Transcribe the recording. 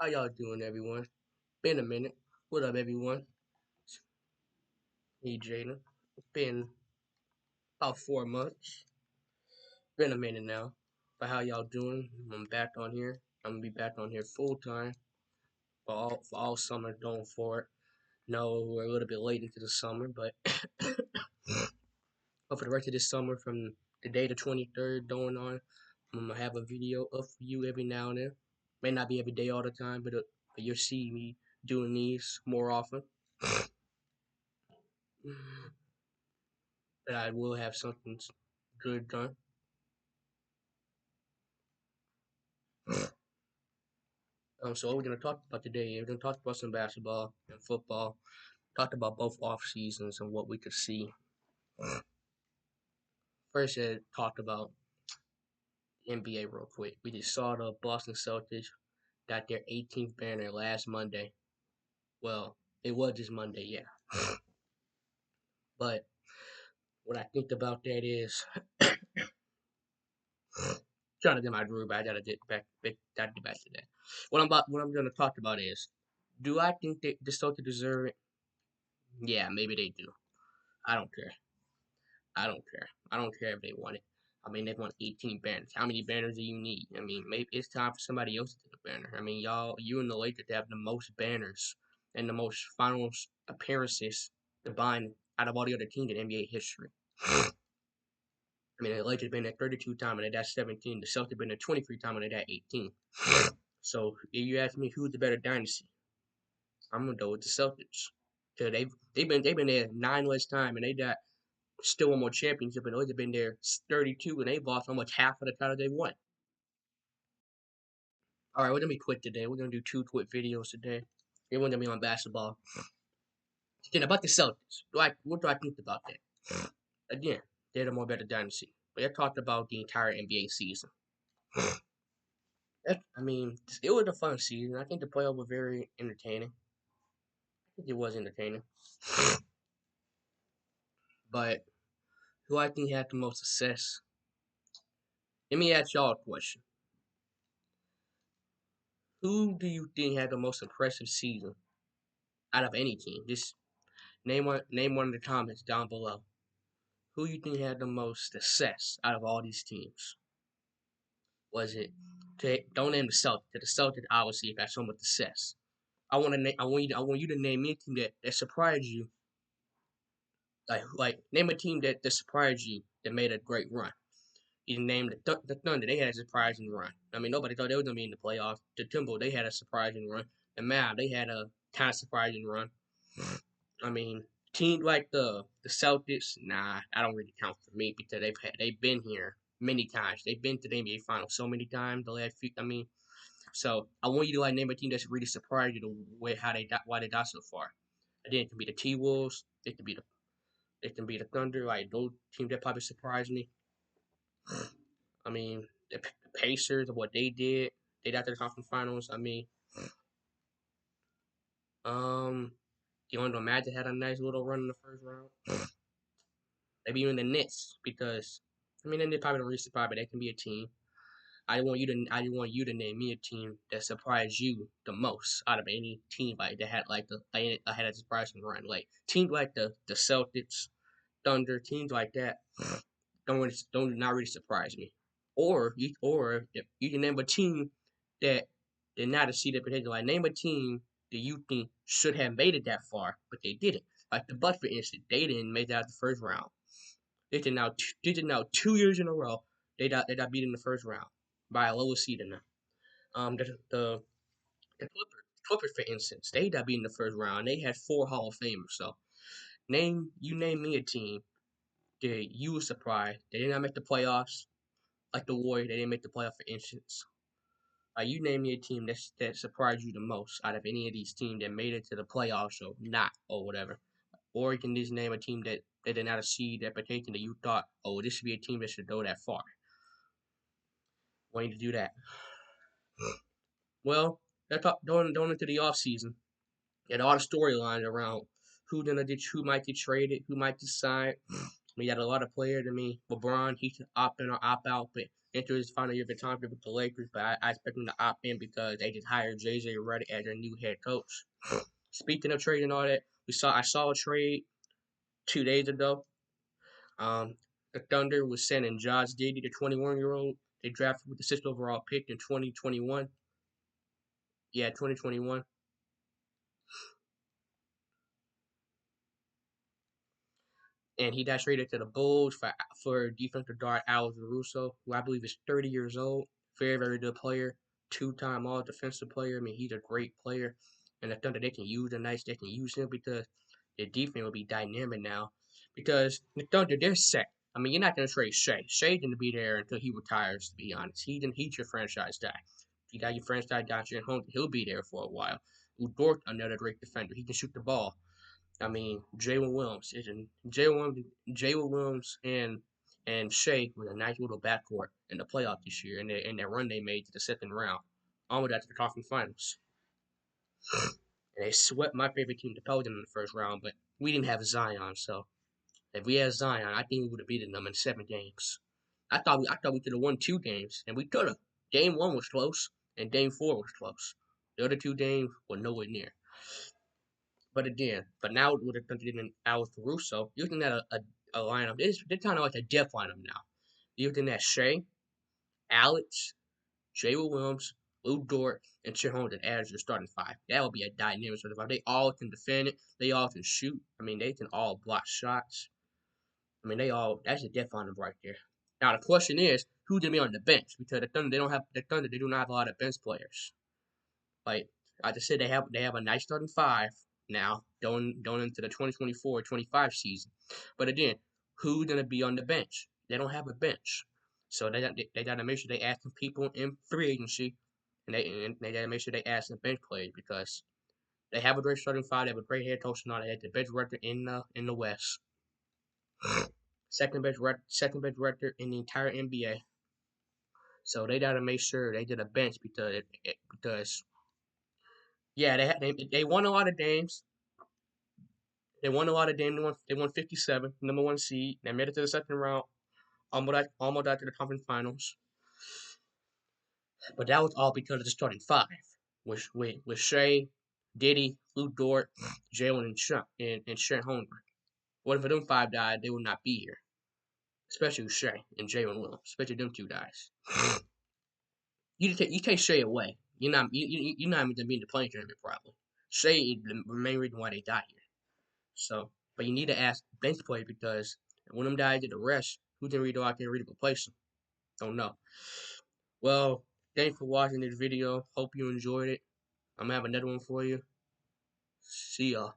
How y'all doing, everyone? Been a minute. What up, everyone? Me, Jaden. Been about 4 months. Been a minute now. But how y'all doing? I'm back on here. I'm gonna be back on here full time for all summer going forward. No, we're a little bit late into the summer, but but for the rest of this summer, from the day the 23rd going on, I'm gonna have a video up for you every now and then. May not be every day all the time, but you'll see me doing these more often. But I will have something good done. So what we're gonna talk about today, we're gonna talk about some basketball and football. Talked about both off seasons and what we could see. First, I talked about NBA real quick. We just saw the Boston Celtics got their 18th banner last Monday. Well, it was just Monday, yeah. But what I think about that is trying to get my groove. I gotta get back to that. What I'm gonna talk about is, do I think that the Celtics deserve it? Yeah, maybe they do. I don't care. I don't care. I don't care if they won it. I mean, they've won 18 banners. How many banners do you need? I mean, maybe it's time for somebody else to take a banner. I mean, you and the Lakers have the most banners and the most finals appearances combined out of all the other teams in NBA history. I mean, the Lakers been there 32 times and they got 17. The Celtics been there 23 times and they got 18. So if you ask me who's the better dynasty, I'm gonna go with the Celtics. Cause they've been there 9 less time and they got still one more championship, and they've been there 32, and they've lost almost half of the title they won. All right, we're gonna be quick today. We're gonna do 2 quick videos today. It one's gonna be on basketball. Again, about the Celtics. What do I think about that? Again, they're the more better dynasty. But I talked about the entire NBA season. I mean, it was a fun season. I think the playoffs were very entertaining. I think it was entertaining. But who I think had the most success? Let me ask y'all a question. Who do you think had the most impressive season out of any team? Just name one in the comments down below. Who you think had the most success out of all these teams? Was it? Don't name the Celtics. The Celtics obviously have had so much success. I want you to name me a team that surprised you. Like name a team that surprised you that made a great run. You name the Thunder. They had a surprising run. I mean, nobody thought they were gonna be in the playoffs. The Timberwolves, they had a surprising run. The Mavs, they had a kind of surprising run. I mean, teams like the Celtics, nah, I don't really count for me because they've been here many times. They've been to the NBA Finals so many times. The last few, I mean, so I want you to like name a team that's really surprised you the way how they got why they got so far. And then it can be the T Wolves, it can be the Thunder, like those teams that probably surprised me. I mean, the Pacers, what they did, they got to the conference finals. I mean, um, the Orlando Magic had a nice little run in the first round. Maybe even the Nets, because I mean, they probably don't really surprise, but they can be a team. I want you to name me a team that surprised you the most out of any team like that had like had a surprising run. Like teams like the Celtics, Thunder, teams like that don't not really surprise me. Or if you can name a team that did not exceed their potential. Like name a team that you think should have made it that far, but they didn't. Like the Bucks, for instance, they didn't make that the first round. They did now 2 years in a row. They got beat in the first round by a lower seed than them. The Clippers, for instance, they got beat in the first round. They had 4 Hall of Famers. So name me a team that you were surprised they did not make the playoffs. Like the Warriors, they didn't make the playoff, for instance. You name me a team that surprised you the most out of any of these teams that made it to the playoffs or not or whatever. Or you can just name a team that did not exceed their potential that you thought, oh, this should be a team that should go that far. Want you to do that. Well, that's going into the off season and all the storylines around who might get traded, who might get signed. We got a lot of players. I mean, LeBron, he can opt in or opt out, but enter his final year of retirement with the Lakers, but I expect him to opt in because they just hired JJ Redick as their new head coach. Speaking of trade and all that, I saw a trade 2 days ago. The Thunder was sending Josh Giddey, the 21-year-old they drafted with the 6th overall pick in 2021. Yeah, 2021. And he got traded to the Bulls for defensive guard Alex Russo, who I believe is 30 years old. Very, very good player. Two-time all defensive player. I mean, he's a great player. And the Thunder, they can use him nice. They can use him because their defense will be dynamic now. Because the Thunder, they're set. I mean, you're not going to trade Shea. Shea's going to be there until he retires, to be honest. He's your franchise guy. You got your franchise guy, he'll be there for a while. Lu Dort, another great defender. He can shoot the ball. I mean, Jalen Williams and Shea with a nice little backcourt in the playoff this year, and their run they made to the second round, almost got to the conference finals. And they swept my favorite team, the Pelicans, in the first round, but we didn't have Zion, so if we had Zion, I think we would have beaten them in 7 games. I thought we could have won 2 games, and we could have. Game 1 was close, and Game 4 was close. The other 2 games were nowhere near. But now with the country in Alex Russo, you're looking at a lineup. They're kind of like a depth lineup now. You're looking at Shea, Alex, Jalen Williams, Lu Dort, and Chet Holmgren as your starting 5. That would be a dynamic starting 5. They all can defend it. They all can shoot. I mean, they can all block shots. I mean, that's a depth lineup right there. Now the question is, who's gonna be on the bench? Because the Thunder, they do not have a lot of bench players. Like I just said, they have a nice starting 5 now going into the 2024-25 season. But again, who's gonna be on the bench? They don't have a bench, so they got to make sure they add some people in free agency, and they got to make sure they add some bench players because they have a great starting 5. They have a great head coach now. They have the best record in the West, second best record in the entire NBA. So they got to make sure they get a bench because yeah, they won a lot of games. They won a lot of games. They won 57, number 1 seed. They made it to the second round, almost out to the conference finals. But that was all because of the starting 5, with Shea, Giddey, Lu Dort, Jalen, and Chet Holmgren. What if them 5 died? They would not be here, especially with Shea and Jalen Williams, especially them 2 guys. You take Shea away, you're not even gonna be in the playing tournament probably. Shea is the main reason why they died here. So, but you need to ask bench play because when them guys get the rest, who's gonna go out there and ready to replace them? Don't know. Well, thanks for watching this video. Hope you enjoyed it. I'm gonna have another one for you. See y'all.